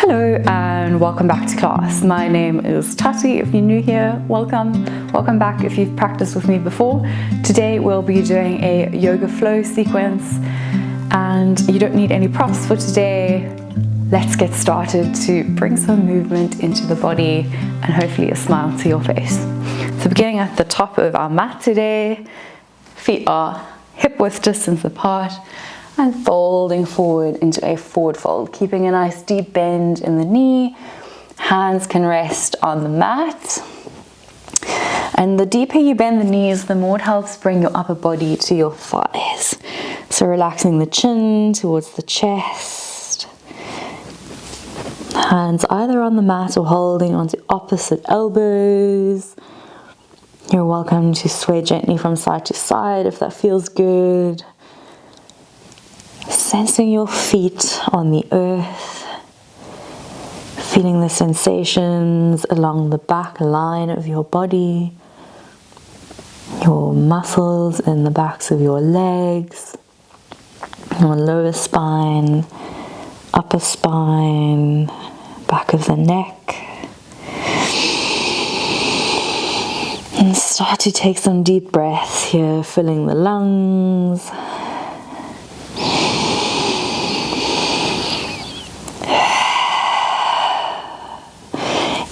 Hello and welcome back to class. My name is Tati. If you're new here, welcome. Welcome back if you've practiced with me before. Today we'll be doing a yoga flow sequence and you don't need any props for today. Let's get started to bring some movement into the body and hopefully a smile to your face. So beginning at the top of our mat today, feet are hip width distance apart and folding forward into a forward fold, keeping a nice deep bend in the knee. Hands can rest on the mat. And the deeper you bend the knees, the more it helps bring your upper body to your thighs. So relaxing the chin towards the chest. Hands either on the mat or holding onto opposite elbows. You're welcome to sway gently from side to side if that feels good. Sensing your feet on the earth, feeling the sensations along the back line of your body, your muscles in the backs of your legs, your lower spine, upper spine, back of the neck. And start to take some deep breaths here, filling the lungs.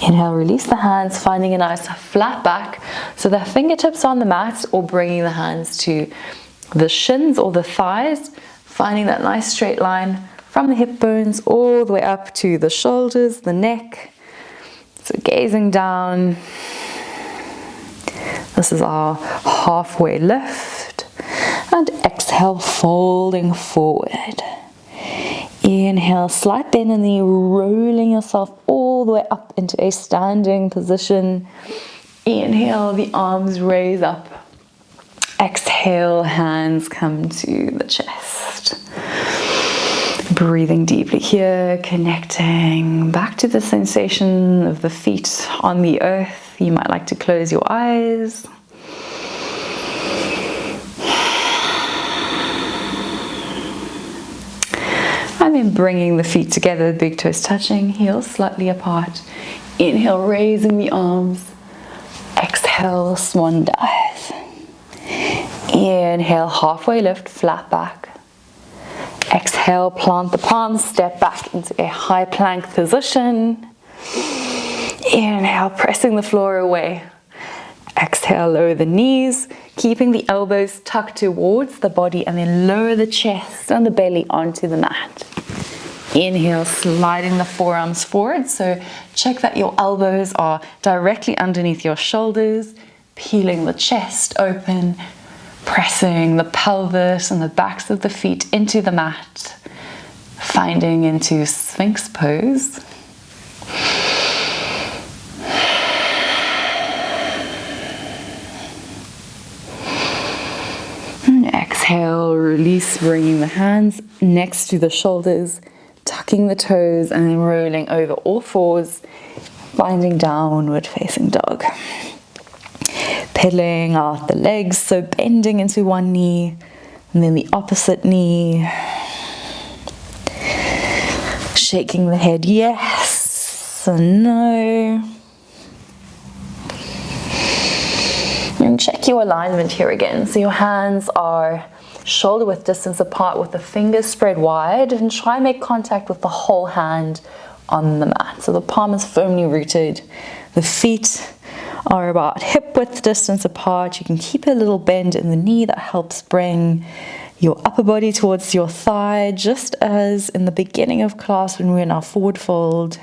Inhale, release the hands, finding a nice flat back. So the fingertips on the mat or bringing the hands to the shins or the thighs, finding that nice straight line from the hip bones all the way up to the shoulders, the neck. So gazing down. This is our halfway lift. And exhale, folding forward. Inhale, slight bend in the knee, rolling yourself all the way up into a standing position. Inhale, the arms raise up. Exhale, hands come to the chest. Breathing deeply here, connecting back to the sensation of the feet on the earth. You might like to close your eyes. And then bringing the feet together, big toes touching, heels slightly apart. Inhale, raising the arms. Exhale, swan dive. Inhale, halfway lift, flat back. Exhale, plant the palms, step back into a high plank position. Inhale, pressing the floor away. Exhale, lower the knees, keeping the elbows tucked towards the body, and then lower the chest and the belly onto the mat. Inhale, sliding the forearms forward. So check that your elbows are directly underneath your shoulders, peeling the chest open, pressing the pelvis and the backs of the feet into the mat, finding into Sphinx pose. Exhale, release, bringing the hands next to the shoulders, tucking the toes and then rolling over all fours, finding downward facing dog. Pedaling out the legs, so bending into one knee and then the opposite knee. Shaking the head, yes and no. And check your alignment here again. So your hands are shoulder width distance apart with the fingers spread wide, and try and make contact with the whole hand on the mat. So the palm is firmly rooted. The feet are about hip width distance apart. You can keep a little bend in the knee that helps bring your upper body towards your thigh, just as in the beginning of class when we're in our forward fold.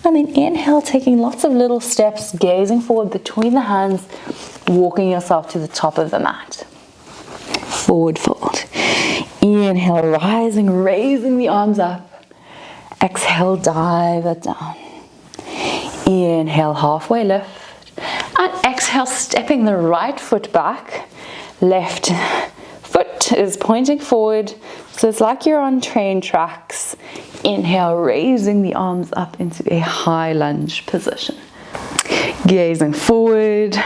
And then inhale, taking lots of little steps, gazing forward between the hands, walking yourself to the top of the mat. Forward fold. Inhale, rising, raising the arms up. Exhale, dive it down. Inhale, halfway lift. And exhale, stepping the right foot back. Left foot is pointing forward. So it's like you're on train tracks. Inhale, raising the arms up into a high lunge position. Gazing forward,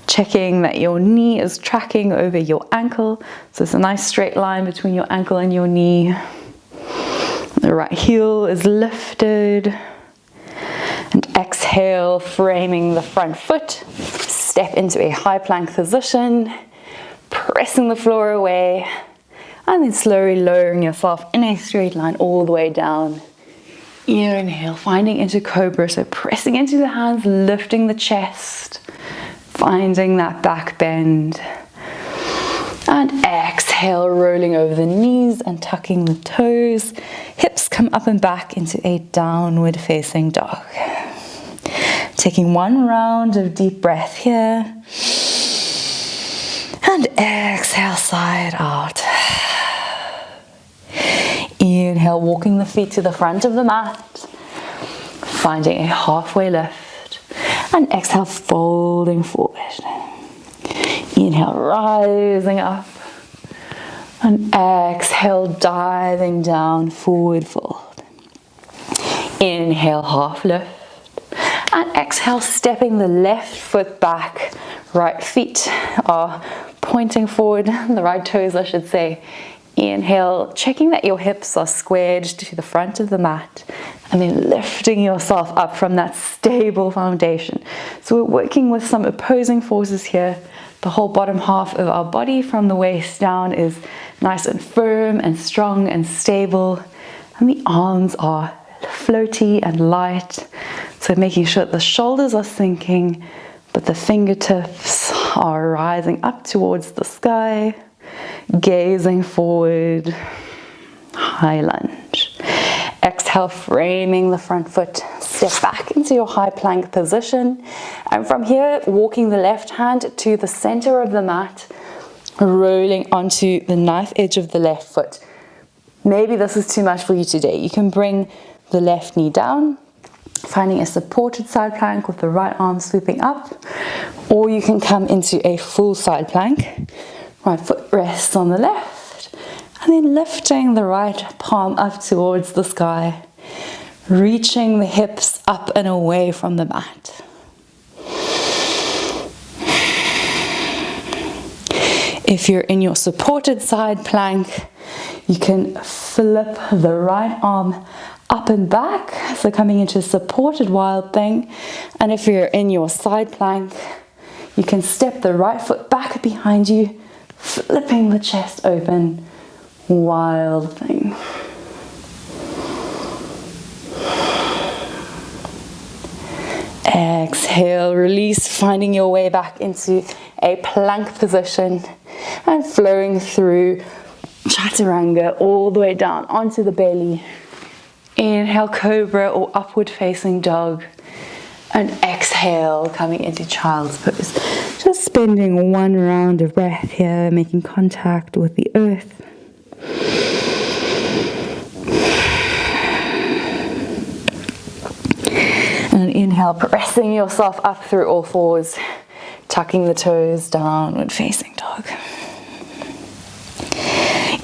checking that your knee is tracking over your ankle. So it's a nice straight line between your ankle and your knee. The right heel is lifted. And exhale, framing the front foot. Step into a high plank position, pressing the floor away, and then slowly lowering yourself in a straight line all the way down. Inhale, finding into cobra, so pressing into the hands, lifting the chest, finding that back bend. And exhale, rolling over the knees and tucking the toes. Hips come up and back into a downward facing dog. Taking one round of deep breath here. And exhale, side out. Inhale, walking the feet to the front of the mat. Finding a halfway lift. And exhale, folding forward. Inhale, rising up. And exhale, diving down, forward fold. Inhale, half lift. And exhale, stepping the left foot back. Right feet are pointing forward, the right toes I should say. Inhale, checking that your hips are squared to the front of the mat. And then lifting yourself up from that stable foundation. So we're working with some opposing forces here. The whole bottom half of our body from the waist down is nice and firm and strong and stable. And the arms are floaty and light. So making sure that the shoulders are sinking, but the fingertips are rising up towards the sky. Gazing forward, high lunge. Exhale, framing the front foot. Step back into your high plank position. And from here, walking the left hand to the center of the mat, rolling onto the knife edge of the left foot. Maybe this is too much for you today. You can bring the left knee down, finding a supported side plank with the right arm sweeping up, or you can come into a full side plank. Right foot rests on the left, and then lifting the right palm up towards the sky, reaching the hips up and away from the mat. If you're in your supported side plank, you can flip the right arm up and back, so coming into supported wild thing. And if you're in your side plank, you can step the right foot back behind you, flipping the chest open, wild thing. Exhale, release, finding your way back into a plank position and flowing through chaturanga all the way down onto the belly. Inhale, cobra or upward facing dog. And exhale, coming into child's pose. Just spending one round of breath here, making contact with the earth. And inhale, pressing yourself up through all fours, tucking the toes, downward facing dog.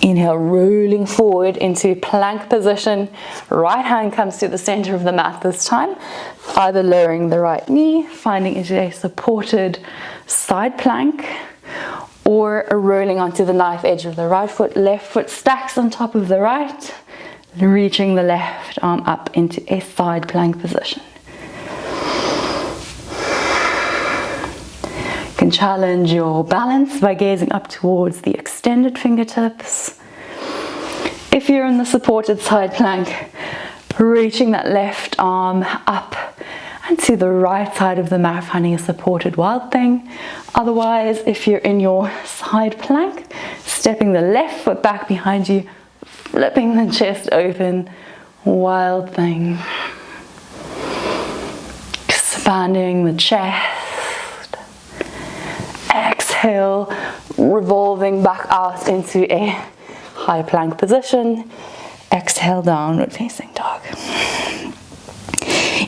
Inhale, rolling forward into plank position. Right hand comes to the center of the mat this time. Either lowering the right knee, finding into a supported side plank, or rolling onto the knife edge of the right foot. Left foot stacks on top of the right, reaching the left arm up into a side plank position. You can challenge your balance by gazing up towards the extended fingertips. If you're in the supported side plank, reaching that left arm up and to the right side of the mat, finding a supported wild thing. Otherwise, if you're in your side plank, stepping the left foot back behind you, flipping the chest open, wild thing. Expanding the chest. Exhale, revolving back out into a high plank position. Exhale, downward facing dog.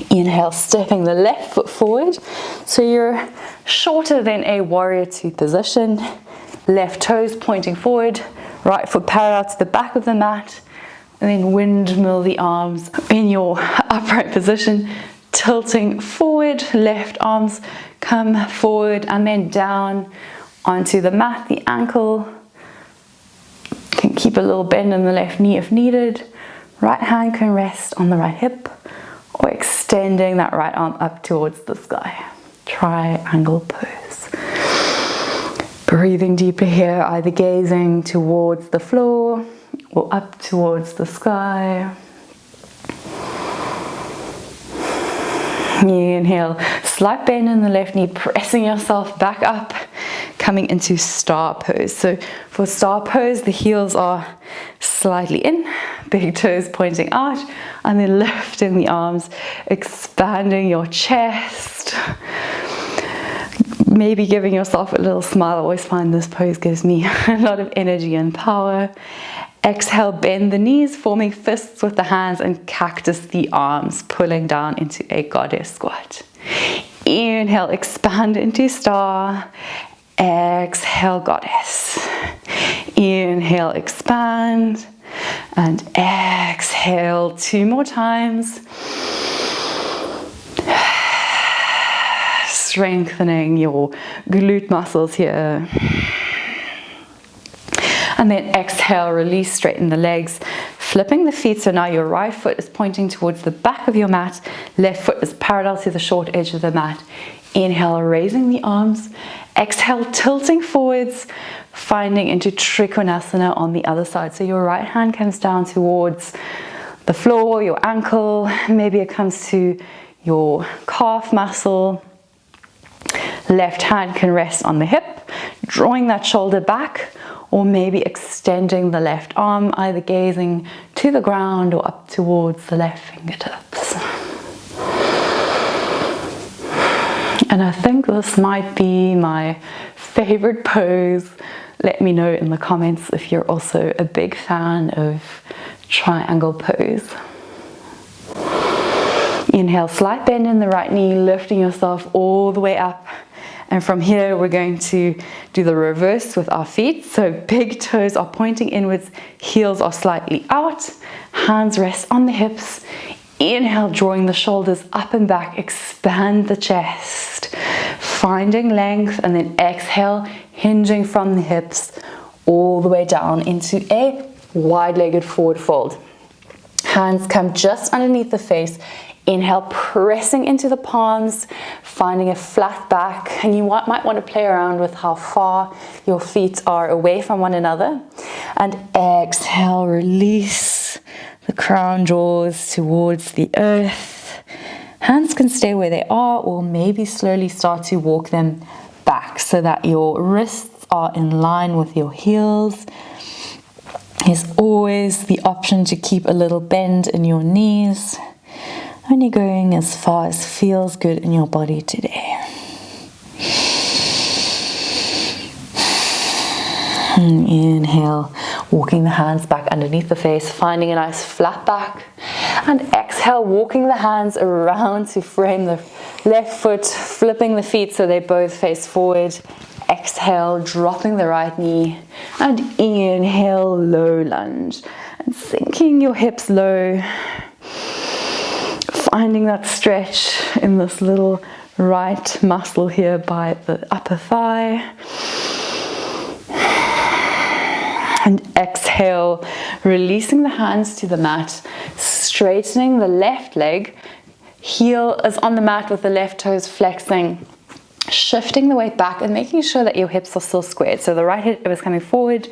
Inhale, stepping the left foot forward. So you're shorter than a warrior two position. Left toes pointing forward. Right foot parallel to the back of the mat. And then windmill the arms in your upright position. Tilting forward, left arms come forward and then down onto the mat, the ankle. Can keep a little bend in the left knee if needed. Right hand can rest on the right hip, or extending that right arm up towards the sky. Triangle pose. Breathing deeply here, either gazing towards the floor or up towards the sky. Inhale, slight bend in the left knee, pressing yourself back up, coming into star pose. So for star pose, the heels are slightly in, big toes pointing out, and then lifting the arms, expanding your chest. Maybe giving yourself a little smile. I always find this pose gives me a lot of energy and power. Exhale, bend the knees, forming fists with the hands, and cactus the arms, pulling down into a goddess squat. Inhale, expand into star. Exhale, goddess. Inhale, expand. And exhale, 2 more times. Strengthening your glute muscles here. And then exhale, release, straighten the legs, flipping the feet. So now your right foot is pointing towards the back of your mat. Left foot is parallel to the short edge of the mat. Inhale, raising the arms. Exhale, tilting forwards, finding into Trikonasana on the other side. So your right hand comes down towards the floor, your ankle. Maybe it comes to your calf muscle. Left hand can rest on the hip, drawing that shoulder back, or maybe extending the left arm, either gazing to the ground or up towards the left fingertips. And I think this might be my favorite pose. Let me know in the comments if you're also a big fan of triangle pose. Inhale, slight bend in the right knee, lifting yourself all the way up. And from here, we're going to do the reverse with our feet. So big toes are pointing inwards, heels are slightly out, hands rest on the hips. Inhale, drawing the shoulders up and back, expand the chest, finding length, and then exhale, hinging from the hips all the way down into a wide-legged forward fold. Hands come just underneath the face. Inhale, pressing into the palms, finding a flat back, and you might want to play around with how far your feet are away from one another. And exhale, release. The crown draws towards the earth. Hands can stay where they are, or maybe slowly start to walk them back so that your wrists are in line with your heels. There's always the option to keep a little bend in your knees. Only going as far as feels good in your body today. And inhale, walking the hands back underneath the face, finding a nice flat back. And exhale, walking the hands around to frame the left foot, flipping the feet so they both face forward. Exhale, dropping the right knee. And inhale, low lunge. And sinking your hips low. Finding that stretch in this little right muscle here by the upper thigh. And exhale, releasing the hands to the mat, straightening the left leg. Heel is on the mat with the left toes flexing. Shifting the weight back and making sure that your hips are still squared. So the right hip is coming forward,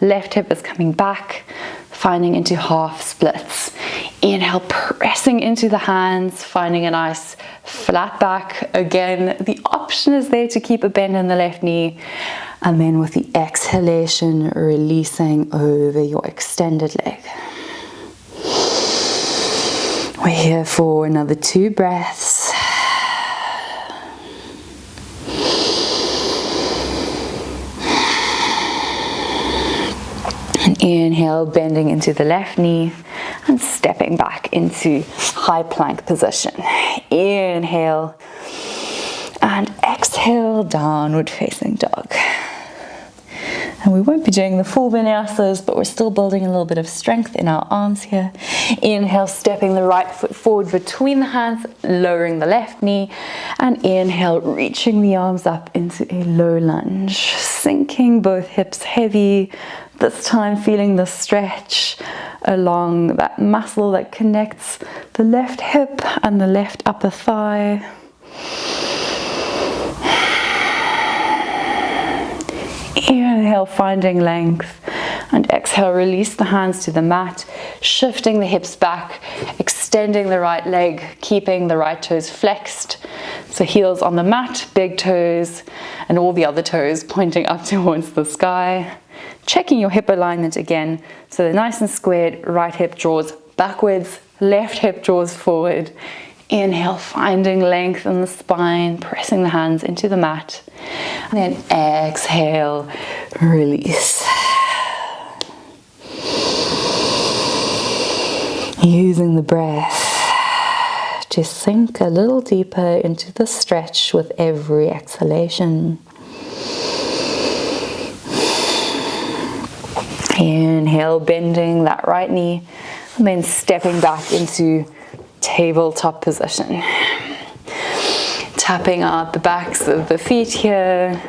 left hip is coming back, finding into half splits. Inhale, pressing into the hands, finding a nice flat back. Again, the option is there to keep a bend in the left knee. And then with the exhalation, releasing over your extended leg. We're here for another 2 breaths. And inhale, bending into the left knee and stepping back into high plank position. Inhale and exhale, downward facing dog. And we won't be doing the full vinyasas, but we're still building a little bit of strength in our arms here. Inhale, stepping the right foot forward between the hands, lowering the left knee. And inhale, reaching the arms up into a low lunge, sinking both hips heavy. This time feeling the stretch along that muscle that connects the left hip and the left upper thigh. Inhale, finding length, and exhale, release the hands to the mat, shifting the hips back, extending the right leg, keeping the right toes flexed. So heels on the mat, big toes, and all the other toes pointing up towards the sky. Checking your hip alignment again, so they're nice and squared. Right hip draws backwards, left hip draws forward. Inhale, finding length in the spine, pressing the hands into the mat. And then exhale, release. Using the breath to sink a little deeper into the stretch with every exhalation. Inhale, bending that right knee, and then stepping back into tabletop position. Tapping out the backs of the feet here,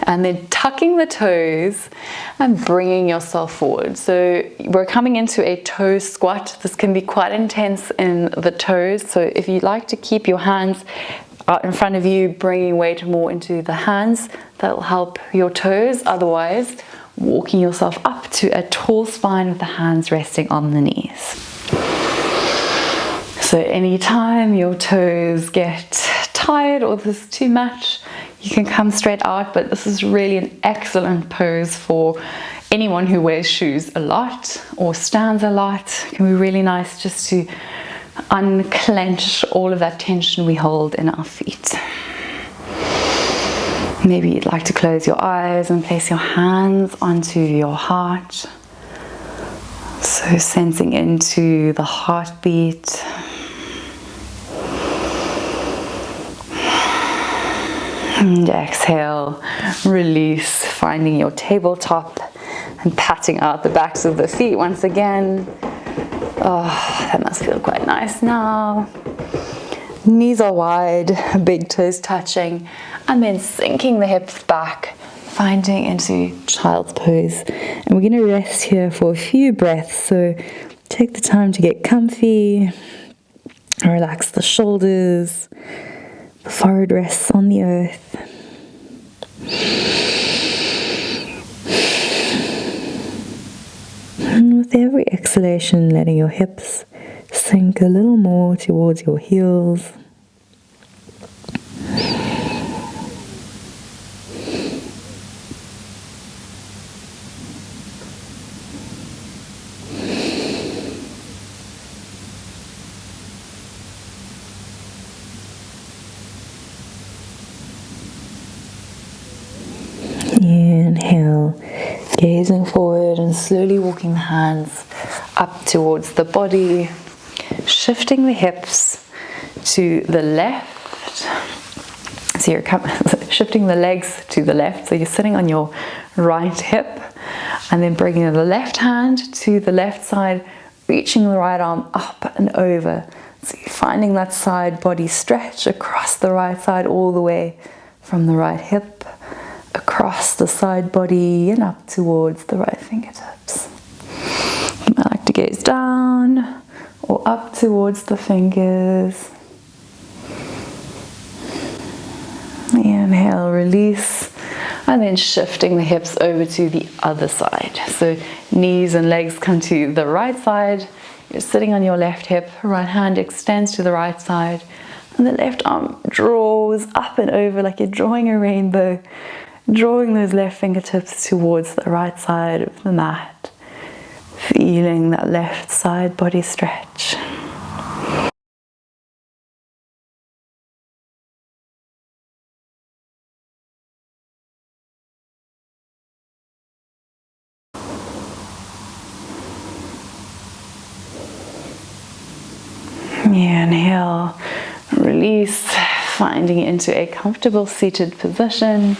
and then tucking the toes and bringing yourself forward. So we're coming into a toe squat. This can be quite intense in the toes. So if you'd like to keep your hands out in front of you, bringing weight more into the hands, that'll help your toes. Otherwise, walking yourself up to a tall spine with the hands resting on the knees. So anytime your toes get tired or this is too much, you can come straight out, but this is really an excellent pose for anyone who wears shoes a lot or stands a lot. It can be really nice just to unclench all of that tension we hold in our feet. Maybe you'd like to close your eyes and place your hands onto your heart. So sensing into the heartbeat. And exhale, release, finding your tabletop and patting out the backs of the feet once again. Oh, that must feel quite nice now. Knees are wide, big toes touching, and then sinking the hips back, finding into child's pose. And we're going to rest here for a few breaths, so take the time to get comfy, relax the shoulders, the forehead rests on the earth. And with every exhalation, letting your hips sink a little more towards your heels. Inhale, gazing forward and slowly walking the hands up towards the body, shifting the hips to the left. So you're shifting the legs to the left. So you're sitting on your right hip and then bringing the left hand to the left side, reaching the right arm up and over. So you're finding that side body stretch across the right side all the way from the right hip, across the side body and up towards the right fingertips. You might like to gaze down or up towards the fingers. Inhale, release, and then shifting the hips over to the other side. So knees and legs come to the right side. You're sitting on your left hip, right hand extends to the right side, and the left arm draws up and over like you're drawing a rainbow, drawing those left fingertips towards the right side of the mat, feeling that left side body stretch. Inhale, release, finding into a comfortable seated position.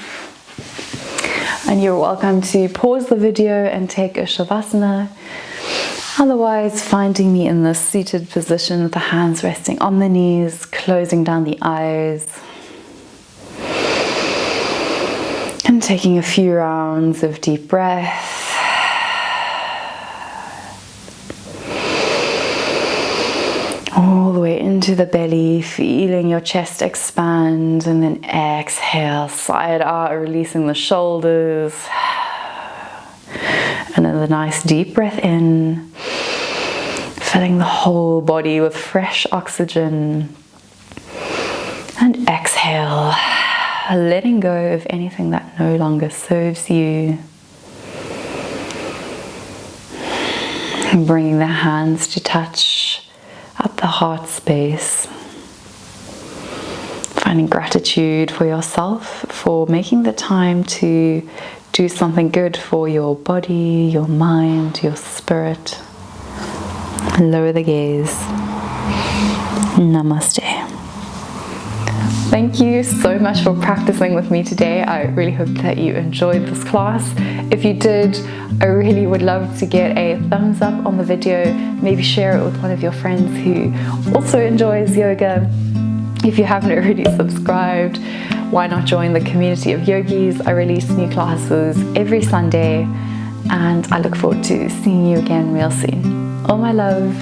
And you're welcome to pause the video and take a shavasana. Otherwise, finding me in this seated position with the hands resting on the knees, closing down the eyes. And taking a few rounds of deep breath. all the way into the belly, feeling your chest expand, and then exhale, side out, releasing the shoulders. And then a nice deep breath in, filling the whole body with fresh oxygen. And exhale, letting go of anything that no longer serves you. And bringing the hands to touch at the heart space. Finding gratitude for yourself for making the time to do something good for your body, your mind, your spirit. Lower the gaze. Namaste. Thank you so much for practicing with me today. I really hope that you enjoyed this class. If you did, I really would love to get a thumbs up on the video. Maybe share it with one of your friends who also enjoys yoga. If you haven't already subscribed, why not join the community of yogis? I release new classes every Sunday, and I look forward to seeing you again real soon. All my love.